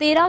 13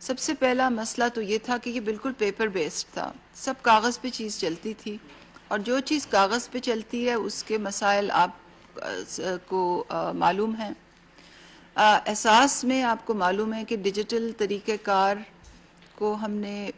سب سے پہلا مسئلہ تو یہ تھا کہ یہ بالکل پیپر بیسڈ تھا، سب کاغذ پہ چیز چلتی تھی، اور جو چیز کاغذ پہ چلتی ہے اس کے مسائل آپ کو معلوم ہیں۔ احساس میں آپ کو معلوم ہے کہ ڈیجیٹل طریقہ کار کو ہم نے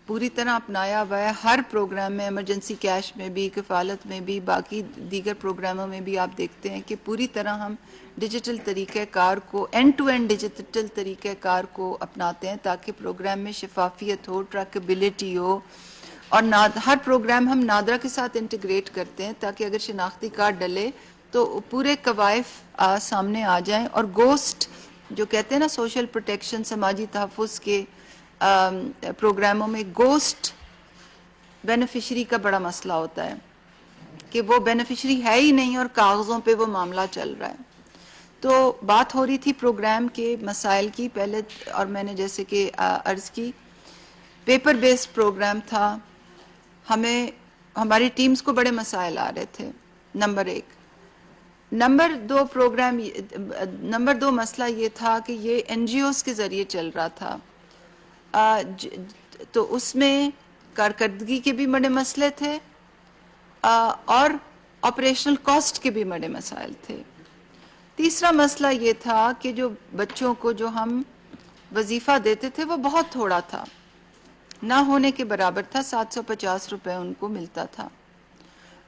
پوری طرح اپنایا ہوا ہے، ہر پروگرام میں، ایمرجنسی کیش میں بھی، کفالت میں بھی، باقی دیگر پروگراموں میں بھی آپ دیکھتے ہیں کہ پوری طرح ہم ڈیجیٹل طریقہ کار کو، اینڈ ٹو اینڈ ڈیجیٹل طریقہ کار کو اپناتے ہیں تاکہ پروگرام میں شفافیت ہو، ٹریکبلٹی ہو، اور ہر پروگرام ہم نادرا کے ساتھ انٹیگریٹ کرتے ہیں تاکہ اگر شناختی کارڈ ڈلے تو پورے قوائف سامنے آ جائیں، اور گوسٹ جو کہتے ہیں نا سوشل پروٹیکشن، سماجی تحفظ کے پروگراموں میں گوسٹ بینیفیشری کا بڑا مسئلہ ہوتا ہے کہ وہ بینیفیشری ہے ہی نہیں اور کاغذوں پہ وہ معاملہ چل رہا ہے۔ تو بات ہو رہی تھی پروگرام کے مسائل کی پہلے، اور میں نے جیسے کہ عرض کی پیپر بیسڈ پروگرام تھا، ہماری ٹیمز کو بڑے مسائل آ رہے تھے، نمبر ایک۔ نمبر دو مسئلہ یہ تھا کہ یہ این جی اوز کے ذریعے چل رہا تھا، تو اس میں کارکردگی کے بھی بڑے مسئلے تھے اور آپریشنل کاسٹ کے بھی بڑے مسائل تھے۔ تیسرا مسئلہ یہ تھا کہ جو بچوں کو جو ہم وظیفہ دیتے تھے وہ بہت تھوڑا تھا، نہ ہونے کے برابر تھا، 750 روپے ان کو ملتا تھا،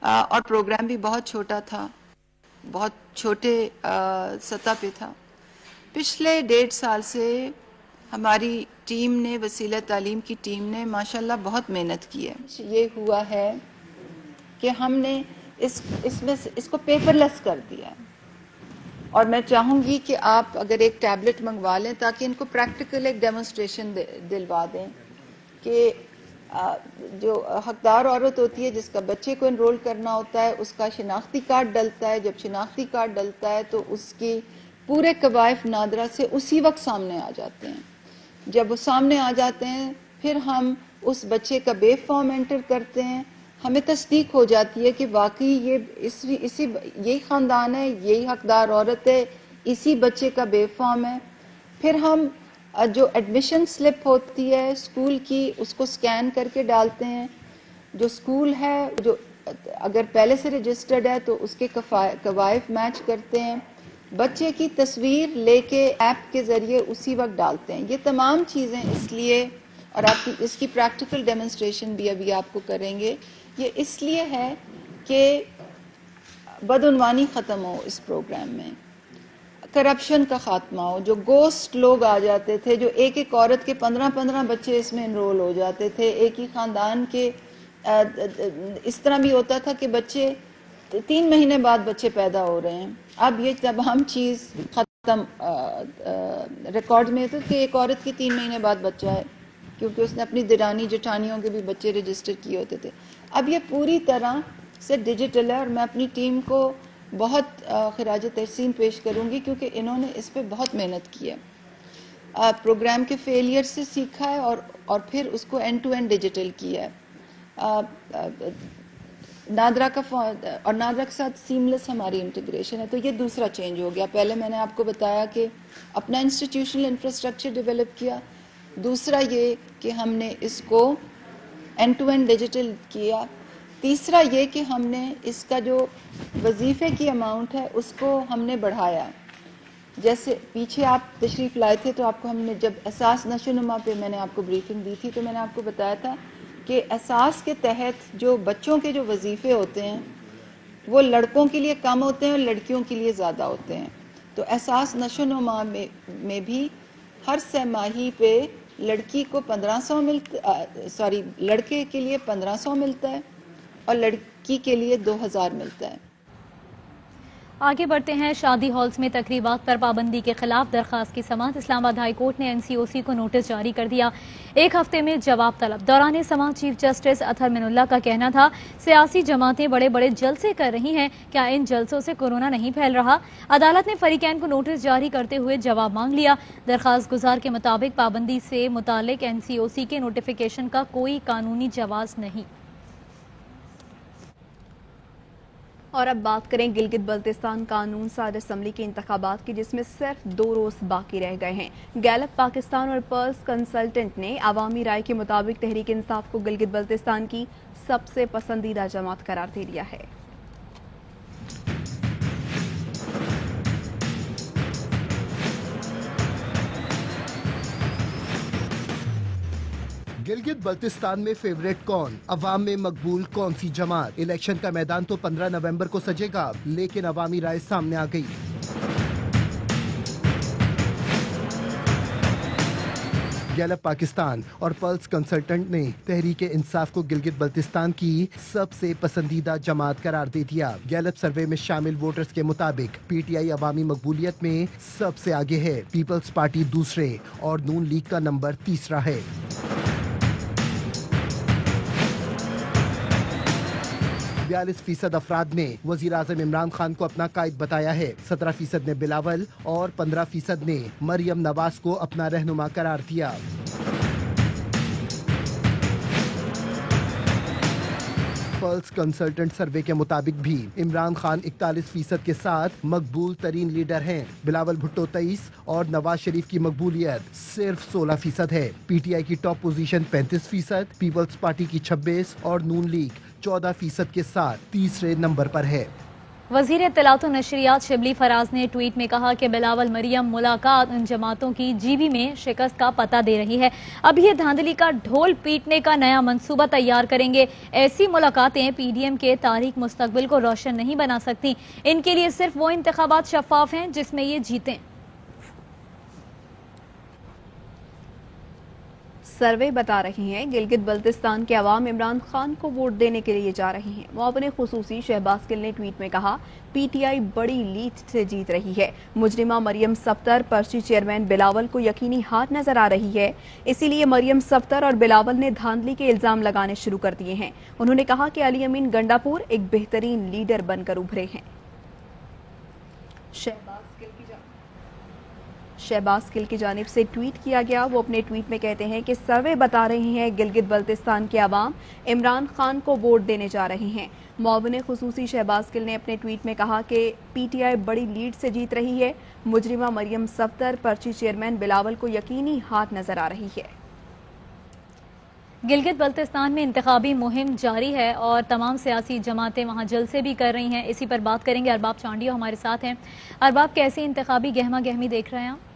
اور پروگرام بھی بہت چھوٹا تھا، بہت چھوٹے سطح پہ تھا۔ پچھلے 1.5 سال سے ہماری ٹیم نے، وسیلہ تعلیم کی ٹیم نے ماشاءاللہ بہت محنت کی ہے۔ یہ ہوا ہے کہ ہم نے اس کو پیپر لیس کر دیا ہے، اور میں چاہوں گی کہ آپ اگر ایک ٹیبلٹ منگوا لیں تاکہ ان کو پریکٹیکل ایک ڈیمونسٹریشن دلوا دیں کہ جو حقدار عورت ہوتی ہے جس کا بچے کو انرول کرنا ہوتا ہے، اس کا شناختی کارڈ ڈلتا ہے، جب شناختی کارڈ ڈلتا ہے تو اس کی پورے قوائف نادرا سے اسی وقت سامنے آ جاتے ہیں۔ جب وہ سامنے آ جاتے ہیں پھر ہم اس بچے کا بے فارم انٹر کرتے ہیں، ہمیں تصدیق ہو جاتی ہے کہ واقعی یہی خاندان ہے، یہی حقدار عورت ہے، اسی بچے کا بے فارم ہے۔ پھر ہم جو ایڈمیشن سلپ ہوتی ہے اسکول کی، اس کو سکین کر کے ڈالتے ہیں، جو اسکول ہے جو اگر پہلے سے رجسٹرڈ ہے تو اس کے قوائف میچ کرتے ہیں، بچے کی تصویر لے کے ایپ کے ذریعے اسی وقت ڈالتے ہیں۔ یہ تمام چیزیں اس لیے، اور آپ کی اس کی پریکٹیکل ڈیمونسٹریشن بھی ابھی آپ کو کریں گے، یہ اس لیے ہے کہ بدعنوانی ختم ہو اس پروگرام میں، کرپشن کا خاتمہ ہو۔ جو گوسٹ لوگ آ جاتے تھے، جو ایک عورت کے 15 بچے اس میں انرول ہو جاتے تھے، ایک ہی خاندان کے، اس طرح بھی ہوتا تھا کہ بچے 3 مہینے بعد بچے پیدا ہو رہے ہیں۔ اب یہ تمام چیز ختم، ریکارڈ میں تو کہ ایک عورت کی 3 مہینے بعد بچہ ہے کیونکہ اس نے اپنی دیرانی جٹھانیوں کے بھی بچے رجسٹر کیے ہوتے تھے۔ اب یہ پوری طرح سے ڈیجیٹل ہے، اور میں اپنی ٹیم کو بہت خراج تحسین پیش کروں گی کیونکہ انہوں نے اس پہ بہت محنت کی ہے، پروگرام کے فیلئر سے سیکھا ہے اور پھر اس کو اینڈ ٹو اینڈ ڈیجیٹل کیا ہے۔ نادرا اور نادرا کے ساتھ سیملیس ہماری انٹیگریشن ہے، تو یہ دوسرا چینج ہو گیا۔ پہلے میں نے آپ کو بتایا کہ اپنا انسٹیٹیوشنل انفراسٹرکچر ڈیولپ کیا، دوسرا یہ کہ ہم نے اس کو اینڈ ٹو اینڈ ڈیجیٹل کیا، تیسرا یہ کہ ہم نے اس کا جو وظیفے کی اماؤنٹ ہے اس کو ہم نے بڑھایا۔ جیسے پیچھے آپ تشریف لائے تھے تو آپ کو ہم نے جب احساس نشو نما پہ میں نے آپ کو بریفنگ دی تھی تو میں نے آپ کو بتایا تھا کہ احساس کے تحت جو بچوں کے جو وظیفے ہوتے ہیں وہ لڑکوں کے لیے کم ہوتے ہیں اور لڑکیوں کے لیے زیادہ ہوتے ہیں۔ تو احساس نشو نما میں بھی ہر سہ ماہی پہ لڑکی کو 1500 لڑکے کے لیے 1500 ملتا ہے اور لڑکی کے لیے 2000 ملتا ہے۔ آگے بڑھتے ہیں۔ شادی ہالز میں تقریبات پر پابندی کے خلاف درخواست کی سماعت، اسلام آباد ہائی کورٹ نے این سی او سی کو نوٹس جاری کر دیا، 1 ہفتے میں جواب طلب۔ دوران سماعت چیف جسٹس اطہر من اللہ کا کہنا تھا سیاسی جماعتیں بڑے بڑے جلسے کر رہی ہیں، کیا ان جلسوں سے کورونا نہیں پھیل رہا؟ عدالت نے فریقین کو نوٹس جاری کرتے ہوئے جواب مانگ لیا۔ درخواست گزار کے مطابق پابندی سے متعلق این سی او سی کے نوٹیفیکیشن کا کوئی قانونی جواز نہیں۔ اور اب بات کریں گلگت بلتستان قانون ساز اسمبلی کے انتخابات کی، جس میں صرف 2 روز باقی رہ گئے ہیں۔ گیلپ پاکستان اور پلس کنسلٹنٹ نے عوامی رائے کے مطابق تحریک انصاف کو گلگت بلتستان کی سب سے پسندیدہ جماعت قرار دے دیا ہے۔ گلگت بلتستان میں فیوریٹ کون، عوام میں مقبول کون سی جماعت؟ الیکشن کا میدان تو 15 نومبر کو سجے گا، لیکن عوامی رائے سامنے آ گئی۔ گیلپ پاکستان اور پلس کنسلٹنٹ نے تحریک انصاف کو گلگت بلتستان کی سب سے پسندیدہ جماعت قرار دے دیا۔ گیلپ سروے میں شامل ووٹرز کے مطابق پی ٹی آئی عوامی مقبولیت میں سب سے آگے ہے، پیپلز پارٹی دوسرے اور نون لیگ کا نمبر تیسرا ہے۔ 42% افراد نے وزیر اعظم عمران خان کو اپنا قائد بتایا ہے، 17% نے بلاول اور 15% نے مریم نواز کو اپنا رہنما قرار دیا۔ پلس کنسلٹنٹ سروے کے مطابق بھی عمران خان 41% کے ساتھ مقبول ترین لیڈر ہیں، بلاول بھٹو 23 اور نواز شریف کی مقبولیت صرف 16% ہے۔ پی ٹی آئی کی ٹاپ پوزیشن 35%، پیپلز پارٹی کی 26 اور نون لیگ 14% کے ساتھ تیسرے نمبر پر ہے۔ وزیر اطلاعات و نشریات شبلی فراز نے ٹویٹ میں کہا کہ بلاول مریم ملاقات ان جماعتوں کی جی بی میں شکست کا پتہ دے رہی ہے، اب یہ دھاندلی کا ڈھول پیٹنے کا نیا منصوبہ تیار کریں گے۔ ایسی ملاقاتیں پی ڈی ایم کے تاریک مستقبل کو روشن نہیں بنا سکتی، ان کے لیے صرف وہ انتخابات شفاف ہیں جس میں یہ جیتیں۔ سروے بتا رہی ہیں گلگت بلتستان کے عوام عمران خان کو ووٹ دینے کے لیے جا رہی ہیں۔ معاون خصوصی شہباز گل نے ٹویٹ میں کہا، پی ٹی آئی بڑی لیڈ سے جیت رہی ہے، مجرمہ مریم صفدر پرچی چیئرمین بلاول کو یقینی ہار نظر آ رہی ہے، اسی لیے مریم صفدر اور بلاول نے دھاندلی کے الزام لگانے شروع کر دیے ہیں۔ انہوں نے کہا کہ علی امین گنڈاپور ایک بہترین لیڈر بن کر ابھرے ہیں۔ شہباز گل کی جانب سے ٹویٹ کیا گیا، وہ اپنے ٹویٹ میں کہتے ہیں کہ سروے بتا رہے ہیں گلگت بلتستان کے عوام عمران خان کو ووٹ دینے جا رہے ہیں۔ معاون خصوصی شہباز گل نے اپنے ٹویٹ میں کہا کہ پی ٹی آئی بڑی لیڈ سے جیت رہی ہے، مجرمہ مریم صفدر پرچی چیئرمین بلاول کو یقینی ہار نظر آ رہی ہے۔ گلگت بلتستان میں انتخابی مہم جاری ہے اور تمام سیاسی جماعتیں وہاں جلسے بھی کر رہی ہیں، اسی پر بات کریں گے۔ ارباب چانڈیو ہمارے ساتھ ہیں۔ ارباب، کیسی انتخابی گہما گہمی دیکھ رہے ہیں آپ؟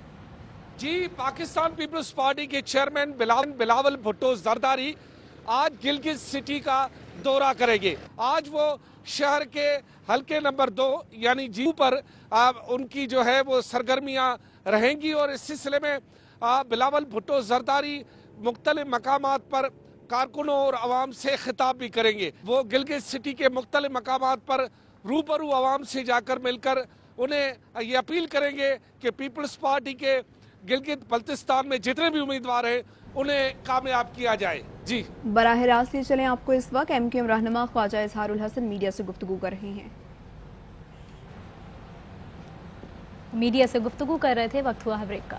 جی، پاکستان پیپلز پارٹی کے چیئرمین بلاول بھٹو زرداری آج گلگت سٹی کا دورہ کریں گے۔ آج وہ شہر کے حلقے نمبر 2 یعنی جی پر ان کی جو ہے وہ سرگرمیاں رہیں گی، اور اس سلسلے میں بلاول بھٹو زرداری مختلف مقامات پر کارکنوں اور عوام سے خطاب بھی کریں گے۔ وہ گلگت سٹی کے مختلف مقامات پر روبرو عوام سے جا کر مل کر انہیں یہ اپیل کریں گے کہ پیپلز پارٹی کے گلگت بلتستان میں جتنے بھی امیدوار ہیں انہیں کامیاب کیا جائے۔ جی براہ راست یہ چلیں، آپ کو اس وقت ایم کیو ایم رہنما خواجہ اظہار الحسن میڈیا سے گفتگو کر رہے ہیں۔ میڈیا سے گفتگو کر رہے تھے، وقت ہوا ہے بریک کا۔